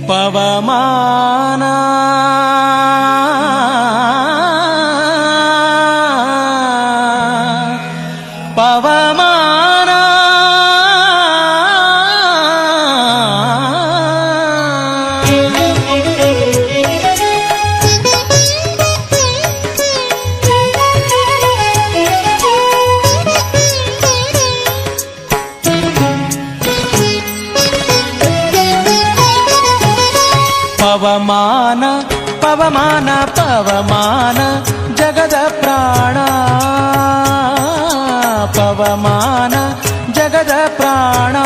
ಪವಮಾನ ಪವಮಾನ ಪವಮಾನ ಪವಮಾನ ಪವಮಾನ ಜಗದ ಪ್ರಾಣ ಪವಮಾನ ಜಗದ ಪ್ರಾಣ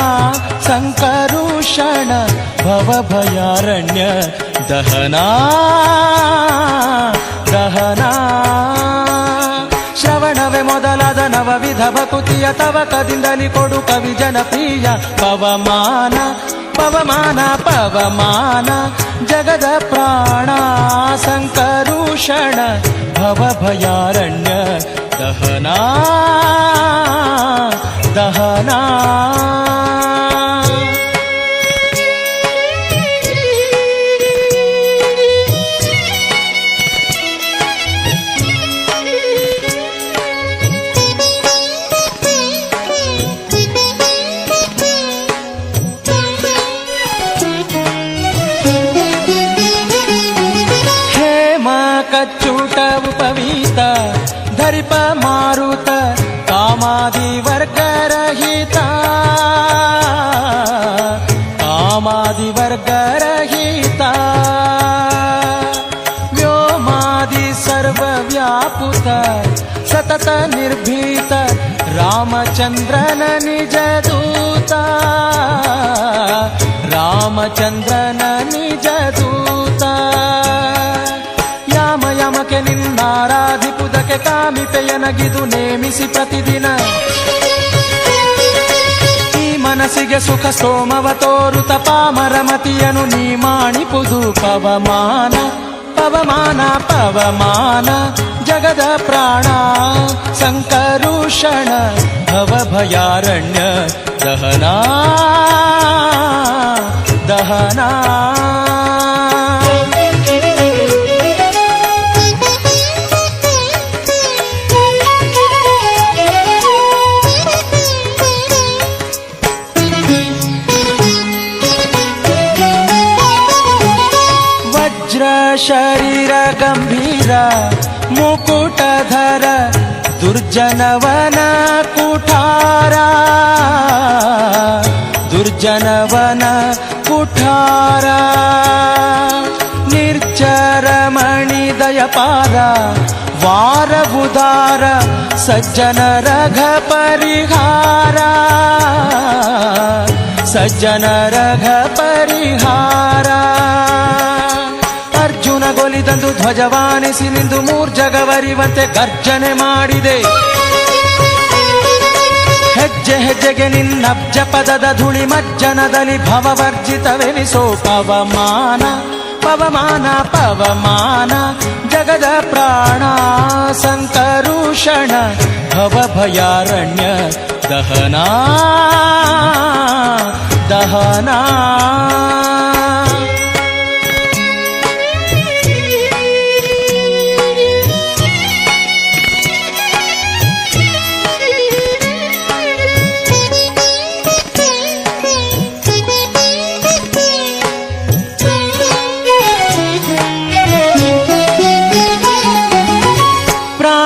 ಸಂಕರುಷಣ ಭವಭಯಾರಣ್ಯ ದಹನಾ ದಹನಾ ಶ್ರವಣವೇ ಮೊದಲಾದ ನವವಿಧ ಭಕುತಿಯ ತವಕದಿಂದಲಿ ಕೊಡು ಕವಿ ಜನಪ್ರಿಯ ಪವಮಾನ ಪವಮಾನ ಪವಮಾನ ಜಗದ ಪ್ರಾಣ ಸಂಕರುಷಣ ಭವಭಯಾರಣ್ಯ ದಹನಾ ದಹನಾ ಕಚ್ಚುಟ ಉಪವೀತ ಧರಿಪ ಮಾರುತ ಕಾಮಾದಿ ವರ್ಗರಹಿತ ಕಾಮಾದಿ ವರ್ಗರಹಿತ ವ್ಯೋಮಾದಿ ಸರ್ವವ್ಯಾಪುತ ಸತತ ನಿರ್ಭೀತ ರಾಮಚಂದ್ರನ ನಿಜ ದೂತ ರಾಮಚಂದ್ರನ ನಿಜ ದೂತ ಯಮಕೆ ನಿನ್ನಾರಾಧಿಪುದಕ್ಕೆ ಕಾಮಿಪೆಯನಗಿದು ನೇಮಿಸಿ ಪ್ರತಿದಿನ ಈ ಮನಸ್ಸಿಗೆ ಸುಖ ಸೋಮವ ತೋರುತ ಪಾಮರಮತಿಯನು ನೀ ಮಾಣಿಪುದು ಪವಮಾನ ಪವಮಾನ ಪವಮಾನ ಜಗದ ಪ್ರಾಣ ಸಂಕರುಷಣ ಭವಭಯಾರಣ್ಯ ದಹನಾ ದಹನಾ ಶರೀರ ಗಂಭೀರ ಮುಕುಟಧರ ದುರ್ಜನವನ ಕುಠಾರ ದುರ್ಜನವನ ಕುಠಾರ ನಿರ್ಜರಮಣಿ ದಯಪಾರ ವಾರಬುಧಾರ ಸಜ್ಜನ ರಘ ಪರಿಹಾರ ಸಜ್ಜನ ರಘ ಪರಿಹಾರ ಗೊಲಿದಂದು ಧ್ವಜವಾನಿಸಿ ನಿಂದು ಮೂರ್ಜಗವರಿವಂತೆ ಗರ್ಜನೆ ಮಾಡಿದೆ ಹೆಜ್ಜೆ ಹೆಜ್ಜೆಗೆ ನಿನ್ನಬ್ಜ ಪದದ ಧೂಳಿ ಮಜ್ಜನದಲ್ಲಿ ಭವವರ್ಜಿತವೆನಿಸೋ ಪವಮಾನ ಪವಮಾನ ಪವಮಾನ ಜಗದ ಪ್ರಾಣ ಸಂಕರುಷಣ ಭವಭಯಾರಣ್ಯ ದಹನಾ ದಹನಾ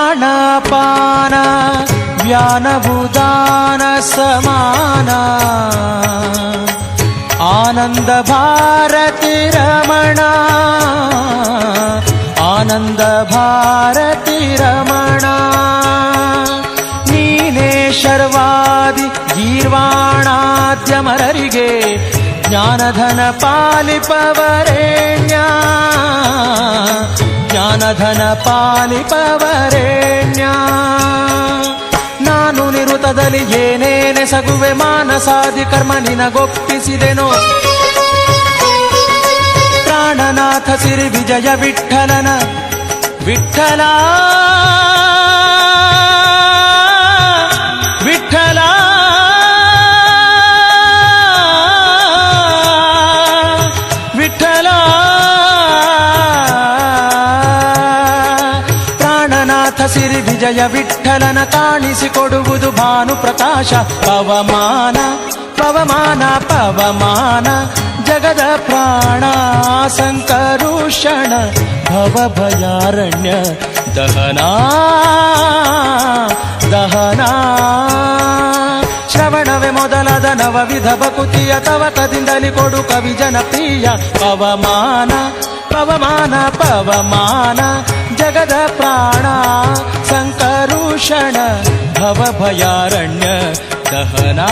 ಪ್ರಾಣಪಾನ ವ್ಯಾನಭುದಾನ ಸಮಾನ ಆನಂದ ಭಾರತಿ ರಮಣ ಆನಂದ ಭಾರತಿ ರಮಣ ನೀನೇ ಶರ್ವಾದಿ ಗೀರ್ವಾಣಾದ್ಯಮರರಿಗೆ ಜ್ಞಾನಧನ ಪಾಲಿಪವರೇಣ್ಯ ಜ್ಞಾನಧನ ಪಾಲಿಪವರೇಣ್ಯ ನಾನು ನಿರುತದಲ್ಲಿ ಏನೇನೆ ಸಗುವೆ ಮಾನಸಾದಿ ಕರ್ಮ ನಿನಗೊಪ್ಪಿಸಿದೆನೋ ಪ್ರಾಣನಾಥ ಸಿರಿ ವಿಜಯ ವಿಠಲನ ವಿಠಲ ವಿಠಲ ವಿಜಯ ವಿಠಲನ ಕಾಣಿಸಿಕೊಡುವುದು ಭಾನು ಪ್ರಕಾಶ. ಪವಮಾನ ಪವಮಾನ ಪವಮಾನ ಜಗದ ಪ್ರಾಣ ಸಂಕರುಷಣ ಭವಭಯಾರಣ್ಯ ದಹನಾ ದಹನಾ. ಶ್ರವಣವೇ ಮೊದಲಾದ ನವವಿಧ ಭಕುತಿಯ ತವಕದಿಂದಲಿ ಕೊಡು ಕವಿ ಜನಪ್ರಿಯ. ಪವಮಾನ ಪವಮಾನ ಪವಮಾನ ಜಗದ ಪ್ರಾಣ ಸಂಕರುಷಣ ಭವಭಯಾರಣ್ಯ ದಹನಾ.